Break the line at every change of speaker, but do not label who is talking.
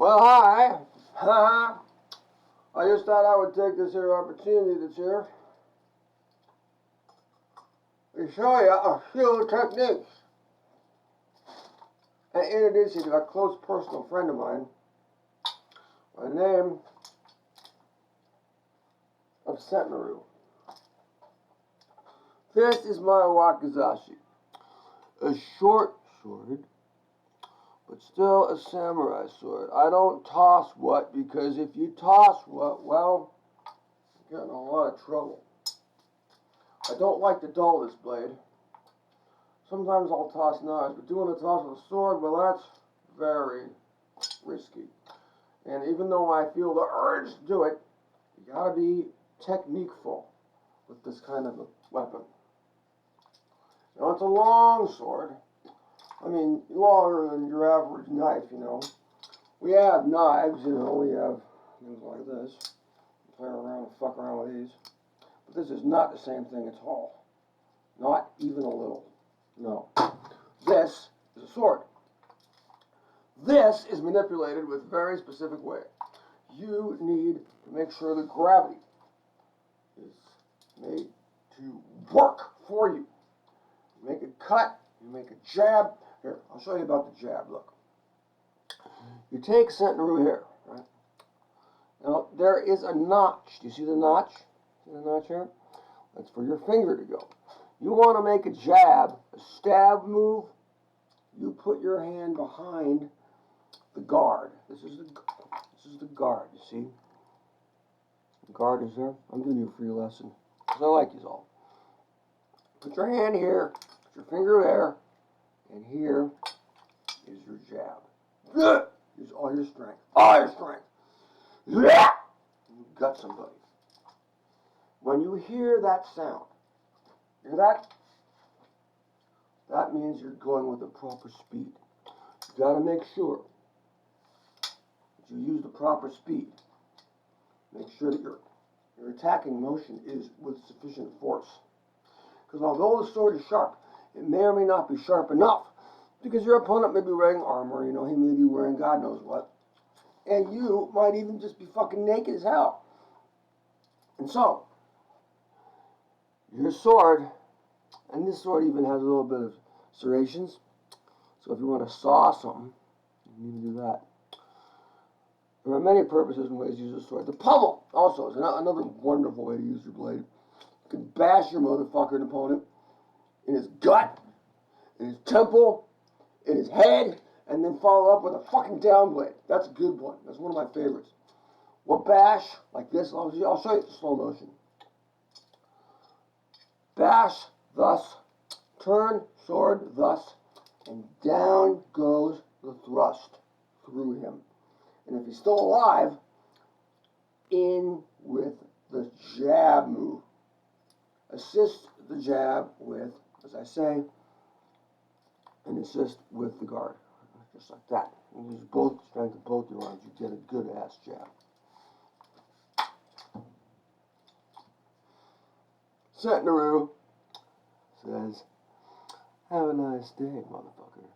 Well, hi. I just thought I would take this here opportunity that's here to show you a few techniques and introduce you to a close personal friend of mine by the name of Sentineru. This is my wakizashi, a short-sworded, but still a samurai sword. I don't toss what, because if you toss what, well, you get in a lot of trouble. I don't like to dull this blade. Sometimes I'll toss knives, but doing a toss with a sword, well, that's very risky. And even though I feel the urge to do it, you gotta be techniqueful with this kind of a weapon. Now, it's a long sword. I mean, longer than your average knife, you know. We have knives, you know, we have things like this. Play around and fuck around with these. But this is not the same thing at all. Not even a little. No. This is a sword. This is manipulated with a very specific way. You need to make sure the gravity is made to work for you. You make a cut, you make a jab. Here, I'll show you about the jab. Look. You take Sentineru here, right? Now, there is a notch. Do you see the notch? See the notch here? That's for your finger to go. You want to make a jab, a stab move, you put your hand behind the guard. This is the guard, you see? The guard is there. I'm giving you a free lesson, because I like you all. Put your hand here, put your finger there, and here is your jab. Use all your strength. All your strength. You got somebody. When you hear that sound, hear that? That means you're going with the proper speed. You got to make sure that you use the proper speed. Make sure that your attacking motion is with sufficient force. Because although the sword is sharp, it may or may not be sharp enough, because your opponent may be wearing armor, you know, he may be wearing God knows what, and you might even just be fucking naked as hell. And so, your sword, and this sword even has a little bit of serrations, so if you want to saw something, you need to do that. There are many purposes and ways to use a sword. The pommel also is another wonderful way to use your blade. You can bash your motherfucking opponent in his gut, in his temple, in his head, and then follow up with a fucking down blade. That's a good one. That's one of my favorites. What bash, like this, I'll show you the slow motion. Bash, thus, turn, sword, thus, and down goes the thrust through him. And if he's still alive, in with the jab move. Assist the jab with, as I say, and assist with the guard. Just like that. You use both strength of both your arms, you get a good ass jab. Sentineru says, have a nice day, motherfucker.